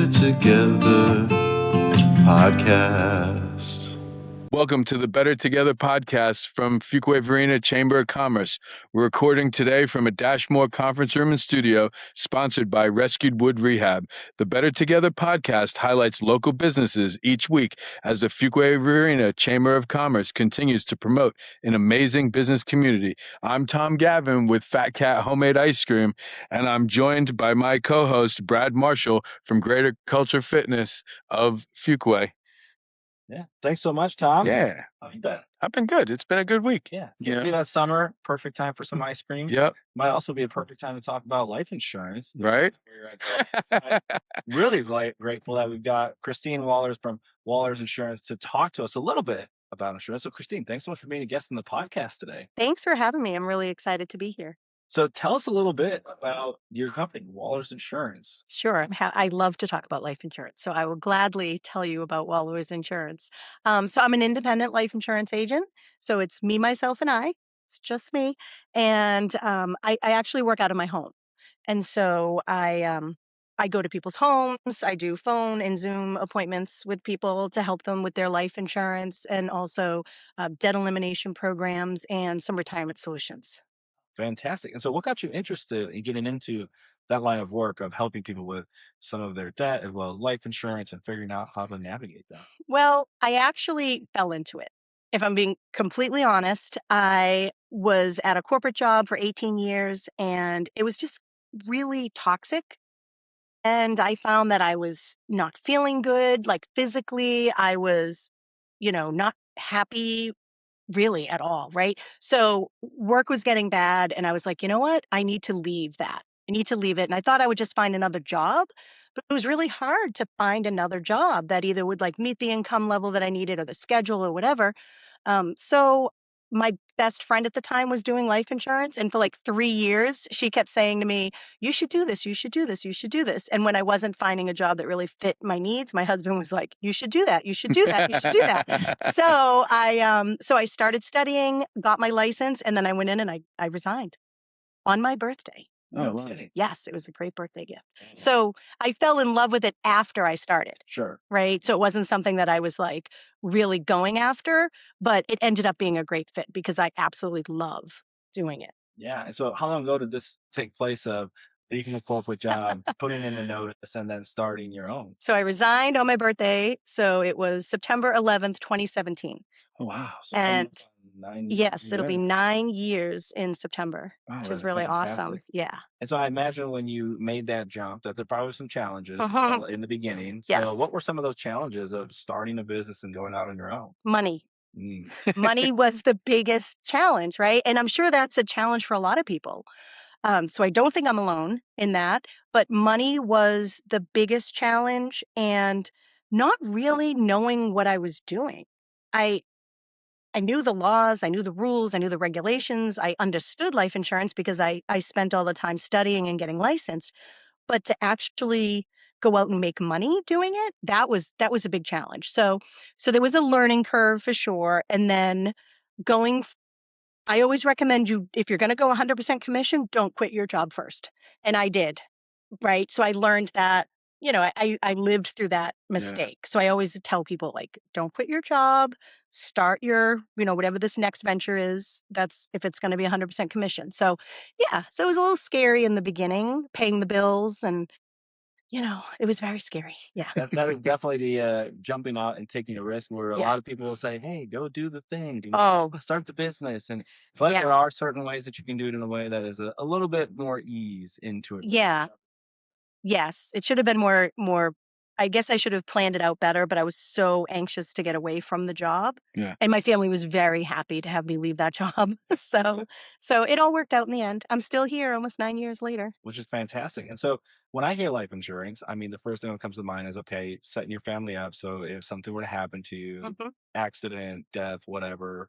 Better Together podcast. Welcome to the Better Together podcast from Fuquay-Varina Chamber of Commerce. We're recording today from a Dashmore conference room and studio sponsored by Rescued Wood Rehab. The Better Together podcast highlights local businesses each week as the Fuquay-Varina Chamber of Commerce continues to promote an amazing business community. I'm Tom Gavin with Fat Cat Homemade Ice Cream, and I'm joined by my co-host Brad Marshall from Greater Culture Fitness of Fuquay. Yeah. Thanks so much, Tom. Yeah. How you been? I've been good. It's been a good week. Yeah. Maybe that summer, perfect time for some ice cream. Yep. Might also be a perfect time to talk about life insurance. Right? I'm really grateful that we've got Christine Walorz from Walorz Insurance to talk to us a little bit about insurance. So, Christine, thanks so much for being a guest on the podcast today. Thanks for having me. I'm really excited to be here. So, tell us a little bit about your company, Walorz Insurance. Sure. I love to talk about life insurance. So I will gladly tell you about Walorz Insurance. So I'm an independent life insurance agent. So it's me, myself, and I. It's just me. And I actually work out of my home. And so I go to people's homes. I do phone and Zoom appointments with people to help them with their life insurance and also debt elimination programs and some retirement solutions. Fantastic. And so, what got you interested in getting into that line of work of helping people with some of their debt as well as life insurance and figuring out how to navigate that? Well, I actually fell into it. If I'm being completely honest, I was at a corporate job for 18 years and it was just really toxic. And I found that I was not feeling good, like physically, I was, not happy really at all, right? So work was getting bad and I was like, you know what? I need to leave that. I need to leave it. And I thought I would just find another job, but it was really hard to find another job that either would like meet the income level that I needed or the schedule or whatever. So my best friend at the time was doing life insurance. And for like 3 years, she kept saying to me, you should do this, you should do this, you should do this. And when I wasn't finding a job that really fit my needs, my husband was like, you should do that, you should do that, you should do that. So I started studying, got my license, and then I went in and I resigned on my birthday. Oh, wow. kidding. Yes, it was a great birthday gift. So I fell in love with it after I started, Sure. right? So it wasn't something that I was like really going after, but it ended up being a great fit because I absolutely love doing it. Yeah. And so, how long ago did this take place of leaving a corporate job, putting in a notice, and then starting your own? So I resigned on my birthday. So it was September 11th, 2017. Oh, wow. So And nine yes, it'll be years. 9 years in September, Wow, which is that's really awesome. fantastic. Yeah. And so, I imagine when you made that jump, that there probably were some challenges Mhm. in the beginning. So, Yes. what were some of those challenges of starting a business and going out on your own? Money. Mm. Money was the biggest challenge, right? And I'm sure that's a challenge for a lot of people. So I don't think I'm alone in that, but money was the biggest challenge and not really knowing what I was doing. I I knew the laws, I knew the rules, I knew the regulations, I understood life insurance because I spent all the time studying and getting licensed. But to actually go out and make money doing it, that was a big challenge. So there was a learning curve for sure. And then going I always recommend you, if you're going to go 100% commission, don't quit your job first. And I did, right? So I learned that, I lived through that Yeah. mistake. So I always tell people, like, don't quit your job, start your, whatever this next venture is, that's if it's going to be 100% commission. So yeah, so it was a little scary in the beginning, paying the bills and, it was very scary. Yeah. That is definitely the jumping out and taking a risk where a Yeah. lot of people will say, hey, go do the thing, Oh, start the business. But yeah. there are certain ways that you can do it in a way that is a little bit more ease into it. Yeah. Yes, it should have been more I guess I should have planned it out better, but I was so anxious to get away from the job. Yeah. And my family was very happy to have me leave that job. So it all worked out in the end. I'm still here almost 9 years later. Which is fantastic. And so when I hear life insurance, I mean, the first thing that comes to mind is, okay, setting your family up. So if something were to happen to you, Mhm. accident, death, whatever,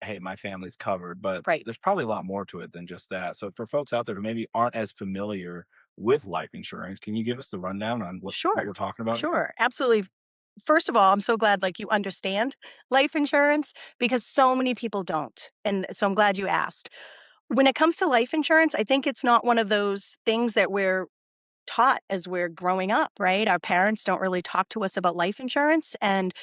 hey, my family's covered. But Right. there's probably a lot more to it than just that. So for folks out there who maybe aren't as familiar with life insurance, can you give us the rundown on what Sure. we're talking about? Sure, absolutely. First of all, I'm so glad like you understand life insurance because so many people don't. And so I'm glad you asked. When it comes to life insurance, I think it's not one of those things that we're taught as we're growing up, right? Our parents don't really talk to us about life insurance, and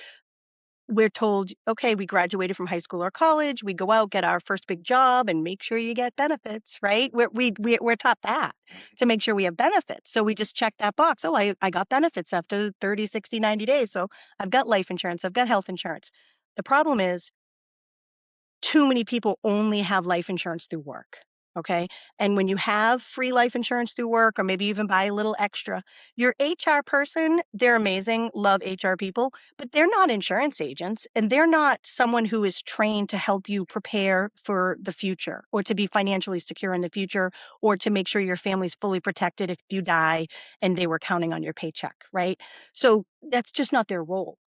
we're told, okay, we graduated from high school or college, we go out, get our first big job, and make sure you get benefits, right? We're taught that to make sure we have benefits. So we just check that box. Oh, I got benefits after 30, 60, 90 days. So I've got life insurance, I've got health insurance. The problem is too many people only have life insurance through work. Okay. And when you have free life insurance through work, or maybe even buy a little extra, your HR person, they're amazing, love HR people, but they're not insurance agents, and they're not someone who is trained to help you prepare for the future, or to be financially secure in the future, or to make sure your family's fully protected if you die and they were counting on your paycheck. Right. So that's just not their role.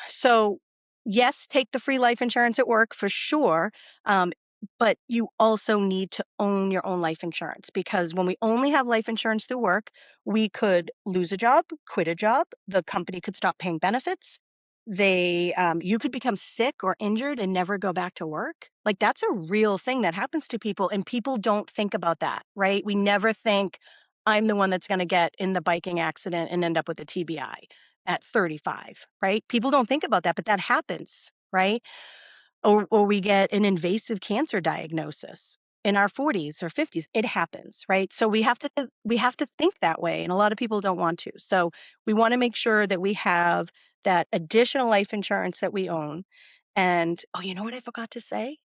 So yes, take the free life insurance at work for sure. But you also need to own your own life insurance, because when we only have life insurance through work, we could lose a job, quit a job, the company could stop paying benefits. You could become sick or injured and never go back to work. Like, that's a real thing that happens to people, and people don't think about that, right? We never think, I'm the one that's going to get in the biking accident and end up with a TBI at 35, right? People don't think about that, but that happens, right? Or we get an invasive cancer diagnosis in our 40s or 50s. It happens, right? So we have to think that way, and a lot of people don't want to. So we want to make sure that we have that additional life insurance that we own. And oh, you know what I forgot to say?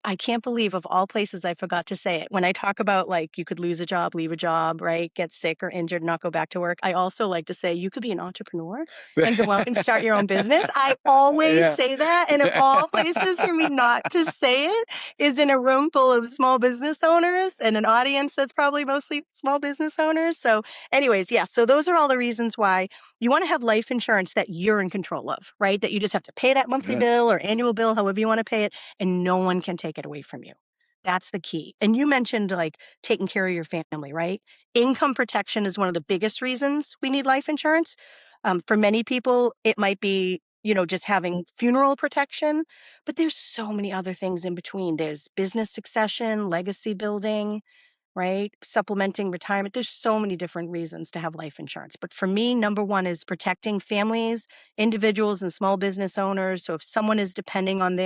I can't believe, of all places, I forgot to say it. When I talk about, like, you could lose a job, leave a job, right? Get sick or injured, not go back to work. I also like to say you could be an entrepreneur and go out and start your own business. I always Yeah. say that. And of all places for me not to say it is in a room full of small business owners and an audience that's probably mostly small business owners. So anyways, yeah. So those are all the reasons why you want to have life insurance that you're in control of, right? That you just have to pay that monthly Yeah. bill or annual bill, however you want to pay it, and no one can take it away from you. That's the key. And you mentioned, like, taking care of your family, right? Income protection is one of the biggest reasons we need life insurance. For many people, it might be, just having funeral protection, but there's so many other things in between. There's business succession, legacy building, right? Supplementing retirement. There's so many different reasons to have life insurance. But for me, number one is protecting families, individuals, and small business owners. So if someone is depending on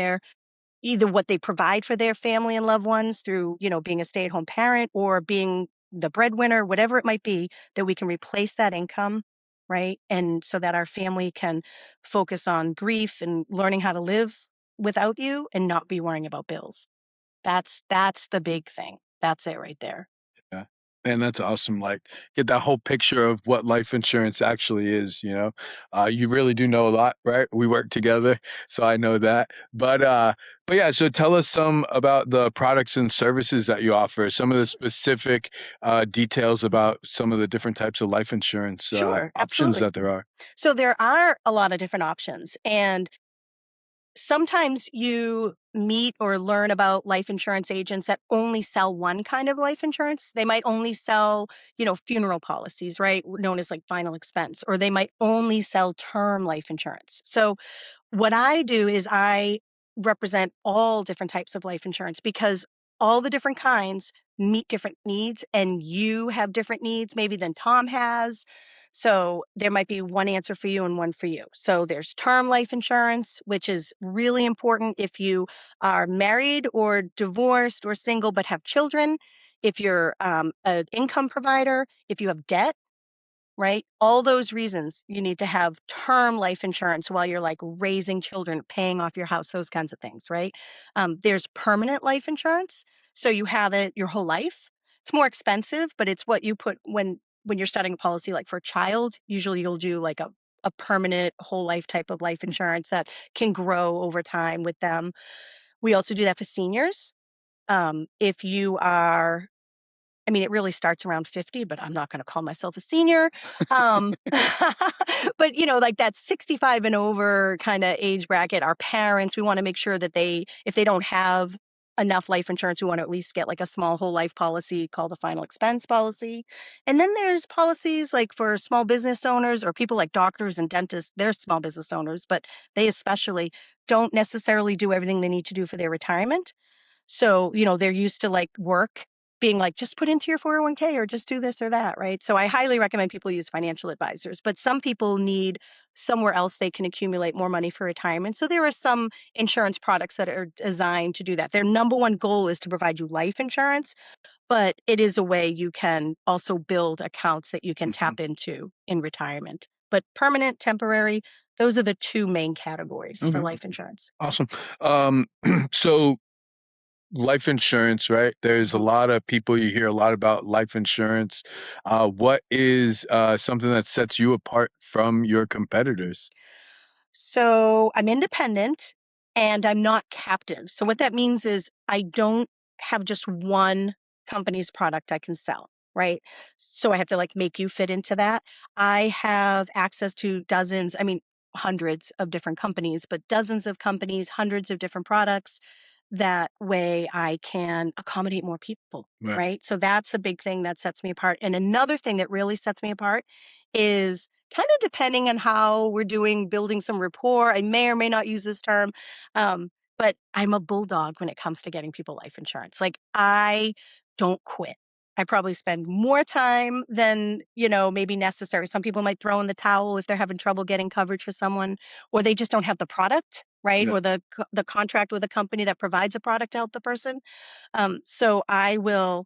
either what they provide for their family and loved ones through, being a stay-at-home parent or being the breadwinner, whatever it might be, that we can replace that income, right? And so that our family can focus on grief and learning how to live without you and not be worrying about bills. That's the big thing. That's it right there. Yeah. Man, that's awesome. Like, get that whole picture of what life insurance actually is, you know? You really do know a lot, right? We work together, so I know that. But yeah, so tell us some about the products and services that you offer, some of the specific details about some of the different types of life insurance Sure, options absolutely. that there are. So there are a lot of different options, and sometimes you meet or learn about life insurance agents that only sell one kind of life insurance. They might only sell, funeral policies, right? Known as like final expense, or they might only sell term life insurance. So what I do is I represent all different types of life insurance, because all the different kinds meet different needs, and you have different needs maybe than Tom has. So there might be one answer for you and one for you. So there's term life insurance, which is really important if you are married or divorced or single but have children, if you're an income provider, if you have debt, right? All those reasons you need to have term life insurance while you're, like, raising children, paying off your house, those kinds of things, right? There's permanent life insurance. So you have it your whole life. It's more expensive, but it's what you put when you're starting a policy, like for a child. Usually you'll do like a permanent whole life type of life insurance that can grow over time with them. We also do that for seniors. If you are it really starts around 50, but I'm not going to call myself a senior. But, like that 65 and over kind of age bracket, our parents, we want to make sure that if they don't have enough life insurance, we want to at least get like a small whole life policy called a final expense policy. And then there's policies like for small business owners or people like doctors and dentists. They're small business owners, but they especially don't necessarily do everything they need to do for their retirement. So, they're used to like work being like, just put into your 401k or just do this or that, right? So I highly recommend people use financial advisors, but some people need somewhere else they can accumulate more money for retirement. So there are some insurance products that are designed to do that. Their number one goal is to provide you life insurance, but it is a way you can also build accounts that you can tap into in retirement. But permanent, temporary, those are the two main categories for life insurance. Awesome. So life insurance, right? There's a lot of people, you hear a lot about life insurance. What is something that sets you apart from your competitors? So I'm independent and I'm not captive. So what that means is I don't have just one company's product I can sell, right? So I have to like make you fit into that. I have access to dozens, I mean, hundreds of different companies, but dozens of companies, hundreds of different products. That way I can accommodate more people, Right. right? So that's a big thing that sets me apart. And another thing that really sets me apart is kind of depending on how we're doing, building some rapport. I may or may not use this term, but I'm a bulldog when it comes to getting people life insurance. Like I don't quit. I probably spend more time than, maybe necessary. Some people might throw in the towel if they're having trouble getting coverage for someone, or they just don't have the product, right? Yeah. Or the contract with a company that provides a product to help the person. So I'll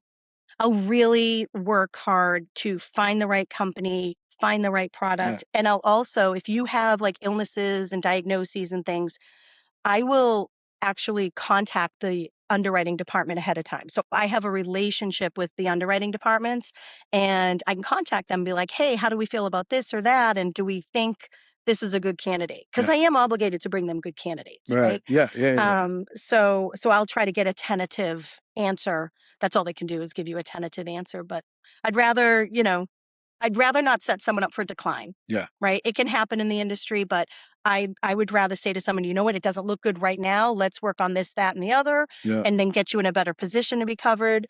really work hard to find the right company, find the right product. And I'll also, if you have like illnesses and diagnoses and things, I will actually contact the underwriting department ahead of time. So I have a relationship with the underwriting departments and I can contact them and be like, hey, how do we feel about this or that? And do we think this is a good candidate? Because I am obligated to bring them good candidates, right? Yeah. So I'll try to get a tentative answer. That's all they can do is give you a tentative answer. But I'd rather, I'd rather not set someone up for decline. Yeah. Right. It can happen in the industry, but I would rather say to someone, you know what, it doesn't look good right now. Let's work on this, that, and the other, Yeah. and then get you in a better position to be covered.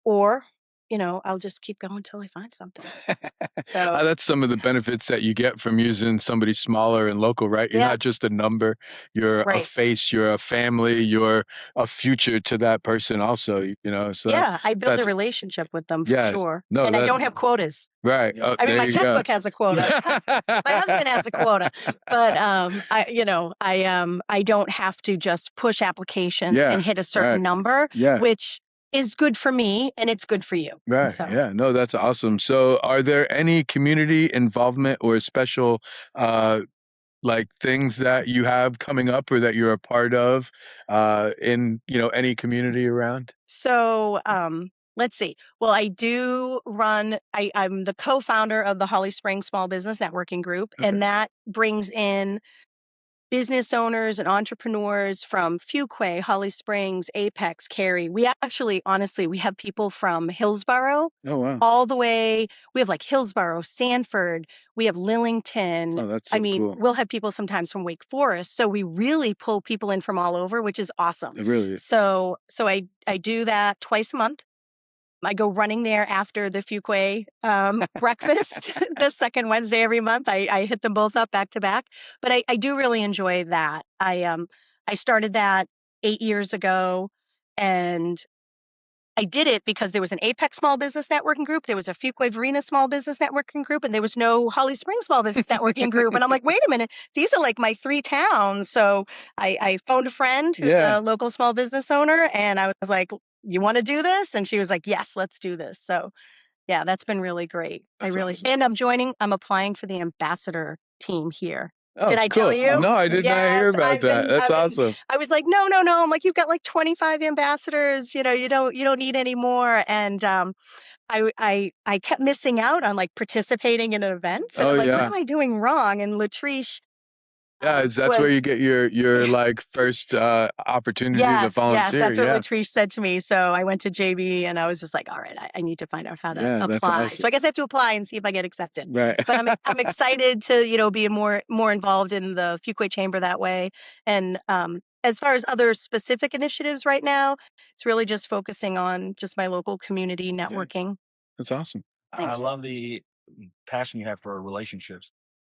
Or, I'll just keep going until I find something. So That's some of the benefits that you get from using somebody smaller and local, right? You're not just a number, you're a Right. face, you're a family, you're a future to that person also, so yeah, I build a that's relationship with them for yeah. sure. No, And I don't that's have quotas. right. Yeah. I mean, there my you go. checkbook has a quota. My husband has a quota, but I don't have to just push applications and hit a certain number, which is good for me and it's good for you. Right. So Yeah. No, that's awesome. So, are there any community involvement or special like things that you have coming up or that you're a part of in, any community around? So let's see. Well, I do run, I'm the co-founder of the Holly Springs Small Business Networking Group, and that brings in business owners and entrepreneurs from Fuquay, Holly Springs, Apex, Cary. We actually, honestly, we have people from Hillsborough Oh, wow. all the way. We have like Hillsborough, Sanford, we have Lillington. Oh, that's I so mean, cool. we'll have people sometimes from Wake Forest. So we really pull people in from all over, which is awesome. It really is. So I do that twice a month. I go running there after the Fuquay breakfast, the second Wednesday every month. I hit them both up back to back, but I do really enjoy that. I started that 8 years ago, and I did it because there was an Apex Small Business Networking Group, there was a Fuquay-Varina Small Business Networking Group, and there was no Holly Springs Small Business Networking Group. And I'm like, wait a minute, these are like my 3 towns. So I phoned a friend who's a local small business owner, and I was like, you want to do this? And she was like, yes, let's do this. So yeah, that's been really great. That's awesome. And I'm applying for the ambassador team here. Oh, Did I cool. tell you? No, I did not hear Yes, about that. That's awesome. I was like, no. I'm like, you've got like 25 ambassadors. You don't need any more. And I kept missing out on like participating in events, and Oh, I'm like, what yeah. am I doing wrong? And Latrice. Yeah, that's where you get your like first opportunity to Yes, volunteer. that's what Yeah. Latrice said to me. So I went to JB and I was just like, all right, I need to find out how to Yeah, that's apply. awesome. So I guess I have to apply and see if I get accepted. Right. But I'm excited to, be more involved in the Fuquay Chamber that way. And as far as other specific initiatives right now, it's really just focusing on just my local community networking. That's awesome. I love the passion you have for relationships,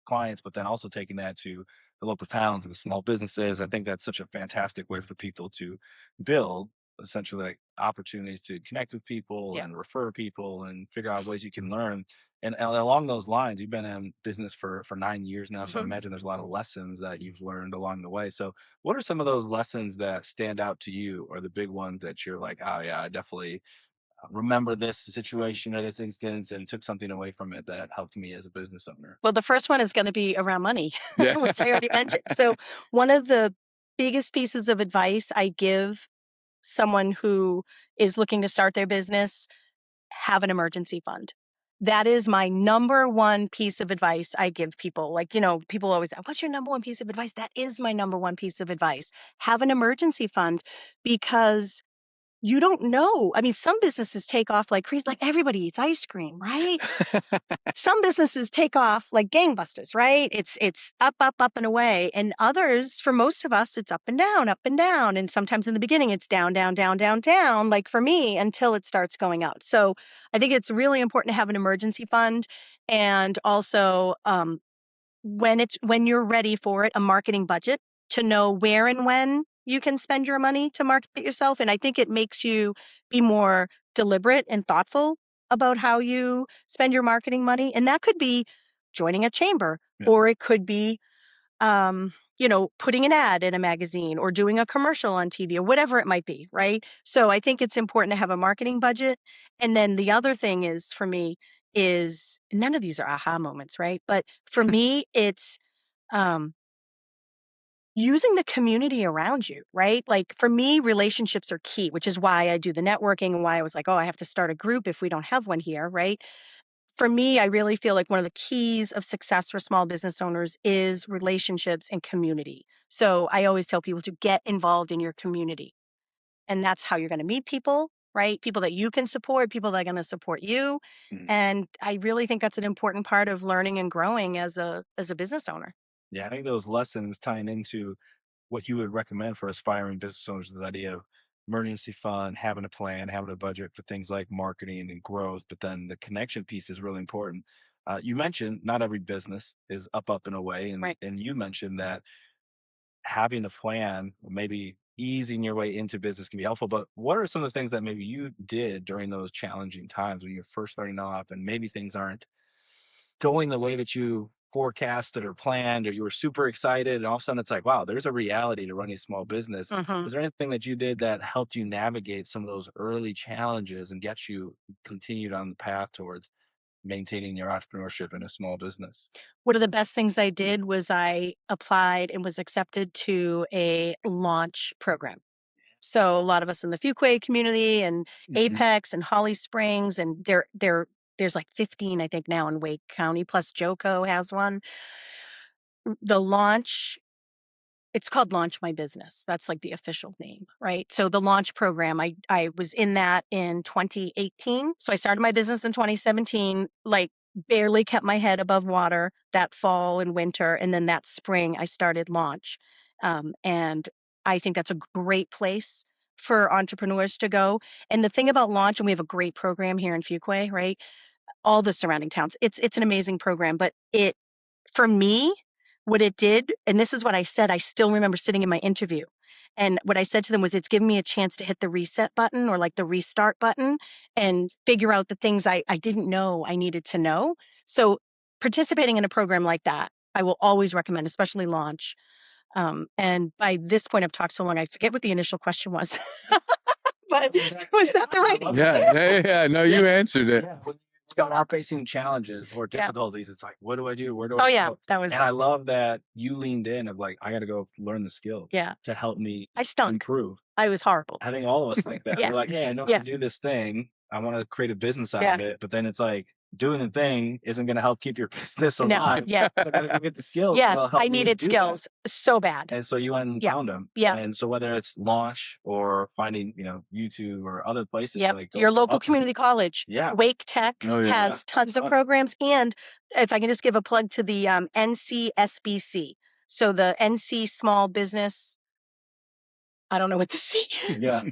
clients, but then also taking that to the local towns and the small businesses. I think that's such a fantastic way for people to build essentially like opportunities to connect with people Yeah. and refer people and figure out ways you can learn. And along those lines, you've been in business for 9 years now, so I imagine there's a lot of lessons that you've learned along the way. So, what are some of those lessons that stand out to you, or the big ones that you're like, oh yeah, I definitely remember this situation or this instance and took something away from it that helped me as a business owner? Well, the first one is going to be around money, Yeah. which I already mentioned. So, one of the biggest pieces of advice I give someone who is looking to start their business, have an emergency fund. That is my number one piece of advice I give people. Like, people always ask, what's your number one piece of advice? That is my number one piece of advice. Have an emergency fund, because you don't know. I mean, some businesses take off like crazy, like everybody eats ice cream, right? Some businesses take off like gangbusters, right? It's up, up, up and away. And others, for most of us, it's up and down, up and down. And sometimes in the beginning, it's down, down, down, down, down, like for me, until it starts going out. So I think it's really important to have an emergency fund, and also when you're ready for it, a marketing budget to know where and when you can spend your money to market yourself. And I think it makes you be more deliberate and thoughtful about how you spend your marketing money. And that could be joining a chamber, Yeah. or it could be, putting an ad in a magazine or doing a commercial on TV or whatever it might be, right? So I think it's important to have a marketing budget. And then the other thing is, for me, is none of these are aha moments, right? But for me, it's um, using the community around you, right? Like for me, relationships are key, which is why I do the networking and why I was like, oh, I have to start a group if we don't have one here, right? For me, I really feel like one of the keys of success for small business owners is relationships and community. So I always tell people to get involved in your community. And that's how you're going to meet people, right? People that you can support, people that are going to support you. Mhm. And I really think that's an important part of learning and growing as a business owner. Yeah, I think those lessons tying into what you would recommend for aspiring business owners, the idea of emergency fund, having a plan, having a budget for things like marketing and growth, but then the connection piece is really important. You mentioned not every business is up, up and away, and Right. you mentioned that having a plan, or maybe easing your way into business can be helpful. But what are some of the things that maybe you did during those challenging times when you're first starting off, and maybe things aren't going the way that you forecasted or planned, or you were super excited, and all of a sudden it's like, wow, there's a reality to running a small business. Mhm. Was there anything that you did that helped you navigate some of those early challenges and get you continued on the path towards maintaining your entrepreneurship in a small business? One of the best things I did was I applied and was accepted to a launch program. So a lot of us in the Fuquay community and Mhm. Apex and Holly Springs, and there's like 15, I think, now in Wake County, plus Joco has one. The launch, it's called Launch My Business. That's like the official name, right? So the launch program, I was in that in 2018. So I started my business in 2017, like barely kept my head above water that fall and winter. And then that spring, I started launch. And I think that's a great place for entrepreneurs to go. And the thing about launch, and we have a great program here in Fuquay, right? All the surrounding towns. It's an amazing program, but for me, what it did, and this is what I said, I still remember sitting in my interview. And what I said to them was, it's given me a chance to hit the reset button, or like the restart button, and figure out the things I didn't know I needed to know. So participating in a program like that, I will always recommend, especially launch. And by this point, I've talked so long, I forget what the initial question was. But was that the right answer? Yeah. No, you answered it. Yeah, when you are facing challenges or Yeah. difficulties, it's like, what do I do? Where do Oh I yeah, go? that was And I love that you leaned in of like, I got to go learn the skills yeah. to help me I stunk. improve. I was horrible. I think all of us think that. Yeah. We're like, hey, I know how Yeah. to do this thing. I want to create a business out Yeah. of it. But then it's like, doing the thing isn't going to help keep your business No. alive. Yeah. So I got to go get the skills. Yes, that'll help I me needed do that. skills so bad. And so you went and Yeah. found them. Yeah. And so whether it's launch or finding, YouTube or other places, Yep. like Your local up- community college, Yeah. Wake Tech, Oh, yeah. has tons of programs. And if I can just give a plug to the NCSBC, so the NC Small Business, I don't know what the C is. Yeah.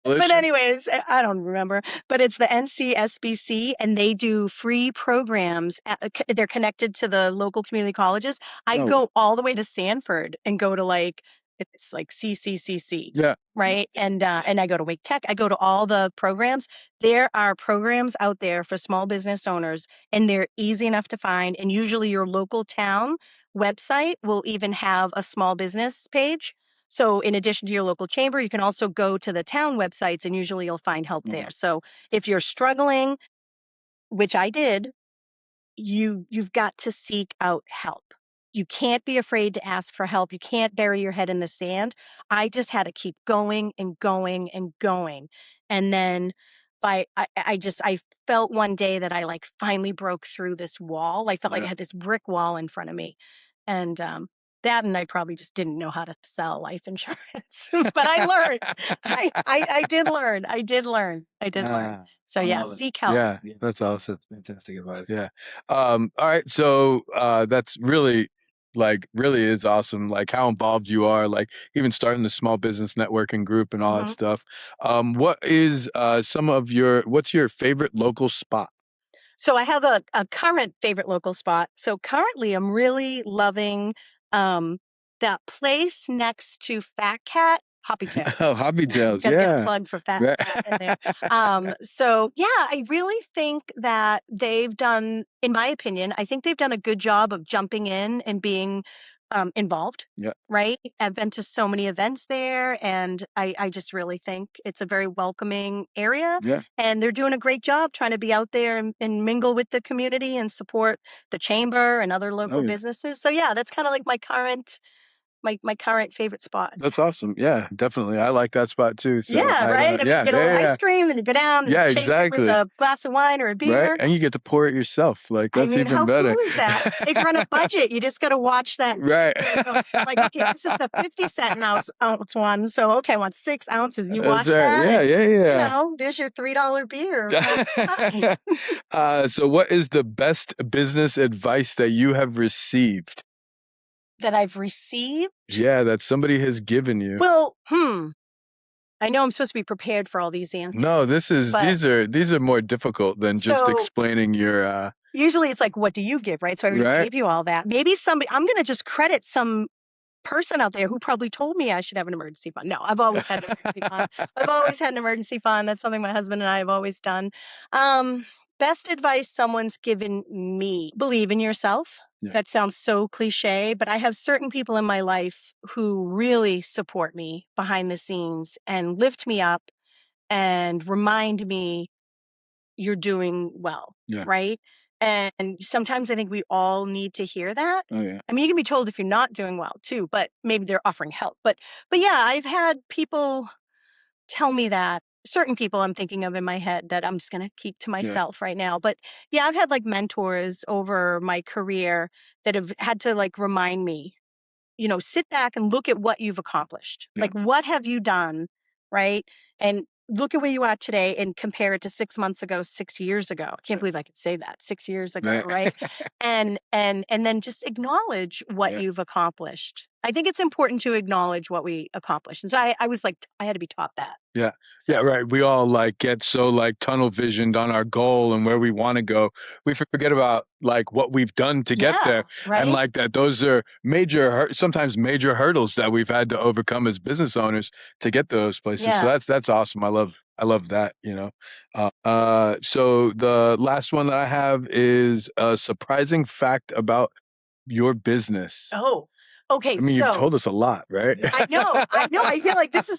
But anyways, I don't remember. But it's the NCSBC, and they do free programs. They're connected to the local community colleges. I Oh. go all the way to Sanford and go to like it's like CCCC. Yeah. Right. And I go to Wake Tech. I go to all the programs. There are programs out there for small business owners, and they're easy enough to find. And usually your local town website will even have a small business page. So in addition to your local chamber, you can also go to the town websites, and usually you'll find help there. So if you're struggling, which I did, you've got to seek out help. You can't be afraid to ask for help. You can't bury your head in the sand. I just had to keep going and going and going. And then I felt one day that I like finally broke through this wall. I felt like I had this brick wall in front of me. And that, and I probably just didn't know how to sell life insurance. But I learned. I did learn. I did learn. So yeah, seek help. Yeah, that's awesome. That's fantastic advice. Yeah. All right. So that's really really is awesome. Like how involved you are, like even starting the small business networking group and all that stuff. What is what's your favorite local spot? So I have a current favorite local spot. So currently I'm really loving that place next to Fat Cat, Hoppy Tails. Oh, Hoppy Tails. Gotta get a Yeah. plug for Fat Cat in there. So yeah, I really think that they've done, in my opinion, I think they've done a good job of jumping in and being involved. Yeah. Right. I've been to so many events there, and I just really think it's a very welcoming area. Yeah. And they're doing a great job trying to be out there and mingle with the community and support the chamber and other local businesses. So yeah, that's kind of like my current favorite spot. That's awesome. Yeah, definitely. I like that spot too. So Yeah, right. And you get a little ice cream, and you go down and chase it with a glass of wine or a beer. Right, and you get to pour it yourself. Like that's even how better. cool is that? If you're on a budget, you just got to watch that. Right. Like, okay, this is the 50-cent ounce one. So okay, I want 6 ounces. You watch That's right. that. Yeah. You know, there's your $3 beer. So what is the best business advice that you have received? That I've received? Yeah, that somebody has given you. Well, I know I'm supposed to be prepared for all these answers. No, these are more difficult than just explaining your Usually it's like, what do you give, right? So I already gave you all that. Maybe I'm gonna just credit some person out there who probably told me I should have an emergency fund. No, I've always had an emergency fund. I've always had an emergency fund. That's something my husband and I have always done. Best advice someone's given me: believe in yourself. Yeah. That sounds so cliche, but I have certain people in my life who really support me behind the scenes and lift me up and remind me you're doing well. Yeah. Right. And sometimes I think we all need to hear that. Oh, yeah. I mean, you can be told if you're not doing well too, but maybe they're offering help. But yeah, I've had people tell me that. Certain people I'm thinking of in my head that I'm just going to keep to myself right now. But yeah, I've had like mentors over my career that have had to like remind me, sit back and look at what you've accomplished. Yeah. Like, what have you done? Right. And look at where you are today and compare it to 6 months ago, 6 years ago. I can't believe I could say that 6 years ago. Right. and then just acknowledge what you've accomplished. I think it's important to acknowledge what we accomplished. And so I was like, I had to be taught that. Yeah. So. Yeah, right. We all like get so like tunnel visioned on our goal and where we want to go. We forget about like what we've done to get there. Right? And like that, those are sometimes major hurdles that we've had to overcome as business owners to get those places. Yeah. So that's awesome. I love that, So the last one that I have is a surprising fact about your business. Oh. Okay, I mean, you've told us a lot, right? I know. I feel like this is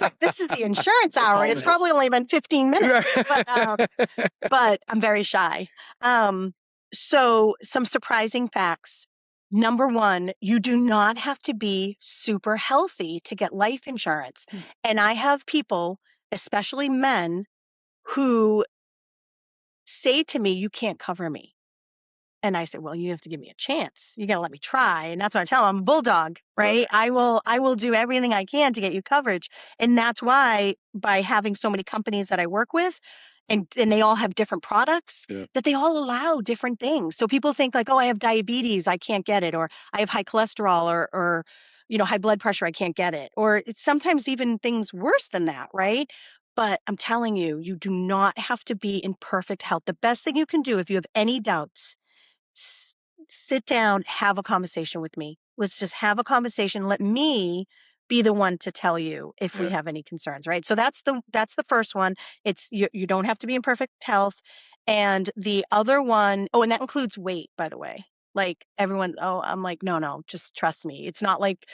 the insurance hour, and it's probably only been 15 minutes. But I'm very shy. So some surprising facts. Number one, you do not have to be super healthy to get life insurance. And I have people, especially men, who say to me, "You can't cover me." And I said, well, you have to give me a chance. You got to let me try. And that's what I tell them. I'm a bulldog, right? I will do everything I can to get you coverage. And that's why by having so many companies that I work with, and they all have different products, that they all allow different things. So people think like, oh, I have diabetes, I can't get it. Or I have high cholesterol or high blood pressure, I can't get it. Or it's sometimes even things worse than that, right? But I'm telling you, you do not have to be in perfect health. The best thing you can do if you have any doubts, sit down, have a conversation with me. Let's just have a conversation. Let me be the one to tell you if we have any concerns, right? So that's the first one. It's you don't have to be in perfect health. And the other one, oh, and that includes weight, by the way. Like everyone, oh, I'm like, no, just trust me. It's not like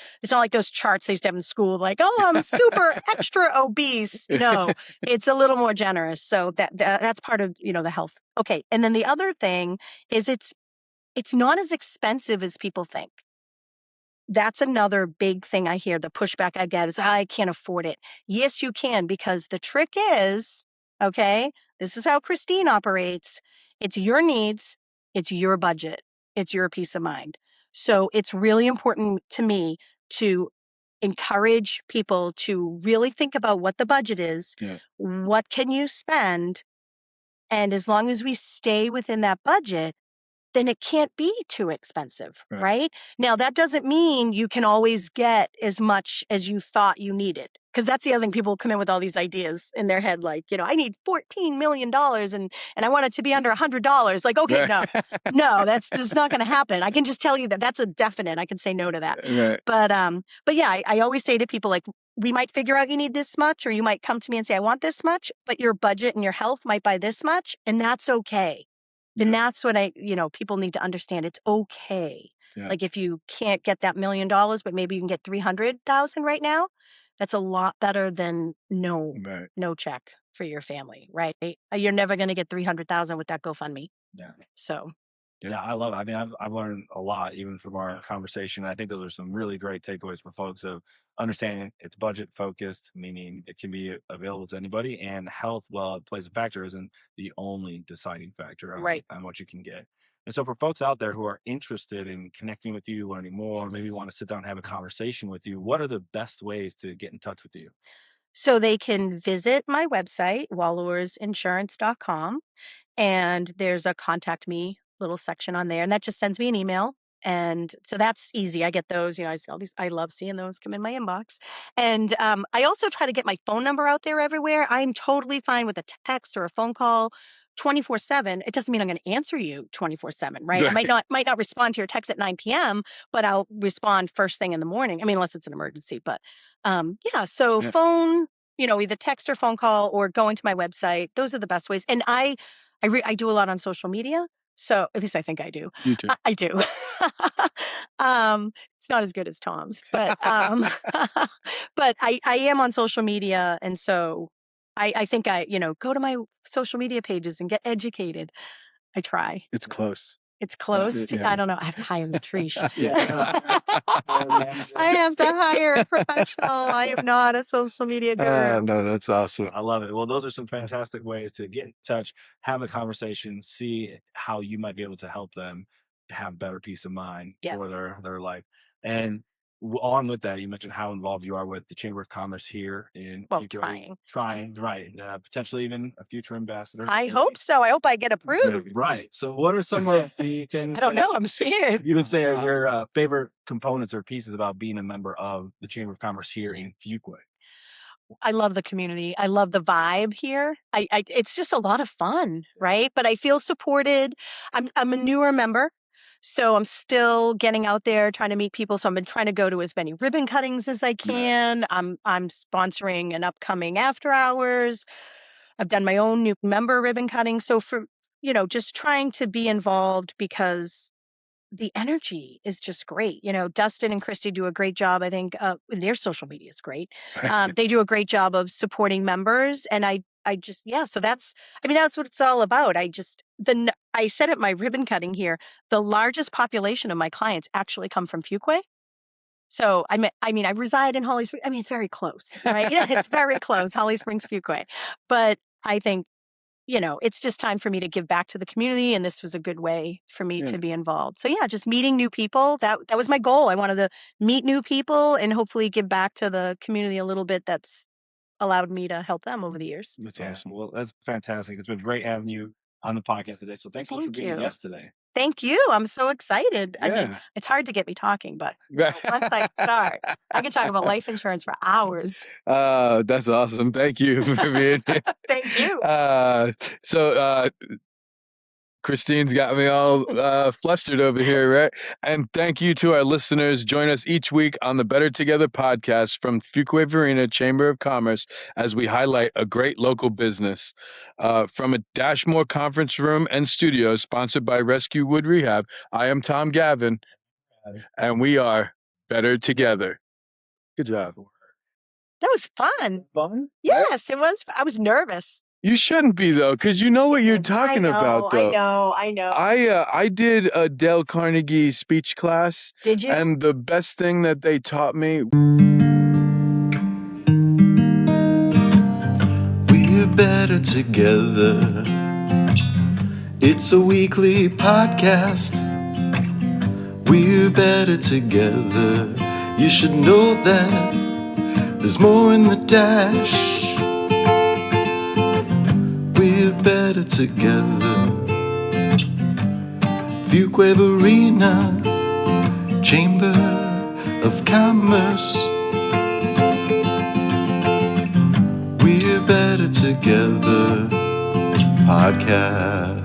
those charts they used to have in school, like, oh, I'm super extra obese. No, it's a little more generous. So that's part of, the health. Okay. And then the other thing is it's not as expensive as people think. That's another big thing I hear. The pushback I get is, I can't afford it. Yes, you can, because the trick is, okay, this is how Christine operates. It's your needs. It's your budget. It's your peace of mind. So it's really important to me to encourage people to really think about what the budget is. Yeah. What can you spend? And as long as we stay within that budget, then it can't be too expensive, right? Now, that doesn't mean you can always get as much as you thought you needed. Because that's the other thing. People come in with all these ideas in their head, like, I need $14 million and I want it to be under $100. Like, okay, no, that's just not going to happen. I can just tell you that that's a definite. I can say no to that. Right. But yeah, I always say to people, like, we might figure out you need this much, or you might come to me and say, I want this much, but your budget and your health might buy this much, and that's okay. Then that's what people need to understand. It's okay. Yeah. Like if you can't get that $1 million, but maybe you can get 300,000 right now, that's a lot better than no check for your family, right? You're never going to get 300,000 with that GoFundMe. Yeah. So. Yeah, I love it. I mean, I've learned a lot even from our conversation. I think those are some really great takeaways for folks of understanding it's budget focused, meaning it can be available to anybody, and health, well, it plays a factor, isn't the only deciding factor on what you can get. And so for folks out there who are interested in connecting with you, learning more, maybe want to sit down and have a conversation with you, what are the best ways to get in touch with you? So they can visit my website, walorzinsurance.com. And there's a contact me little section on there, and that just sends me an email. And so that's easy. I get those, I see all these, I love seeing those come in my inbox. And I also try to get my phone number out there everywhere. I'm totally fine with a text or a phone call 24/7. It doesn't mean I'm going to answer you 24/7, right? I might not respond to your text at 9 p.m., but I'll respond first thing in the morning. I mean, unless it's an emergency, but so phone, either text or phone call or going to my website. Those are the best ways. And I do a lot on social media. So at least I think I do. You too. I do. It's not as good as Tom's, but but I am on social media. And so I think go to my social media pages and get educated. I try. It's close. It's close. Yeah. I don't know. I have to hire Latrice. Yeah. I have to hire a professional. I am not a social media guru. No, that's awesome. I love it. Well, those are some fantastic ways to get in touch, have a conversation, see how you might be able to help them have better peace of mind for their life. And on with that, you mentioned how involved you are with the Chamber of Commerce here in Fuquay. Trying, right. Potentially even a future ambassador. I hope so. I hope I get approved. Right. So what are some of the things? I don't know. I'm scared. You would say are your favorite components or pieces about being a member of the Chamber of Commerce here in Fuquay? I love the community. I love the vibe here. It's just a lot of fun, right? But I feel supported. I'm a newer member, so I'm still getting out there trying to meet people. So I've been trying to go to as many ribbon cuttings as I can. I'm sponsoring an upcoming after hours. I've done my own new member ribbon cutting. So for just trying to be involved because the energy is just great. Dustin and Christy do a great job. I think their social media is great. They do a great job of supporting members. And I just, so that's what it's all about. I said at my ribbon cutting here, the largest population of my clients actually come from Fuquay. So I reside in Holly Springs. It's very close, right? Yeah, it's very close, Holly Springs, Fuquay. But I think, it's just time for me to give back to the community. And this was a good way for me to be involved. So just meeting new people. That was my goal. I wanted to meet new people and hopefully give back to the community a little bit. That's allowed me to help them over the years. That's awesome. Well, that's fantastic. It's been great having you on the podcast today. So thanks so much for being a guest today. Thank you. I'm so excited. It's hard to get me talking, but once I start, I can talk about life insurance for hours. That's awesome. Thank you for being here. Thank you. So Christine's got me all flustered over here, right? And thank you to our listeners. Join us each week on the Better Together podcast from Fuquay-Varina Chamber of Commerce as we highlight a great local business. From a Dashmore conference room and studio sponsored by Rescue Wood Rehab, I am Tom Gavin, and we are Better Together. Good job. That was fun. Fun? Yes, it was. I was nervous. You shouldn't be, though, because you know what you're talking about, though. I know. I did a Dale Carnegie speech class. Did you? And the best thing that they taught me. We're better together. It's a weekly podcast. We're better together. You should know that there's more in the dash. We're better together. Fuquay-Varina Chamber of Commerce. We're better together podcast.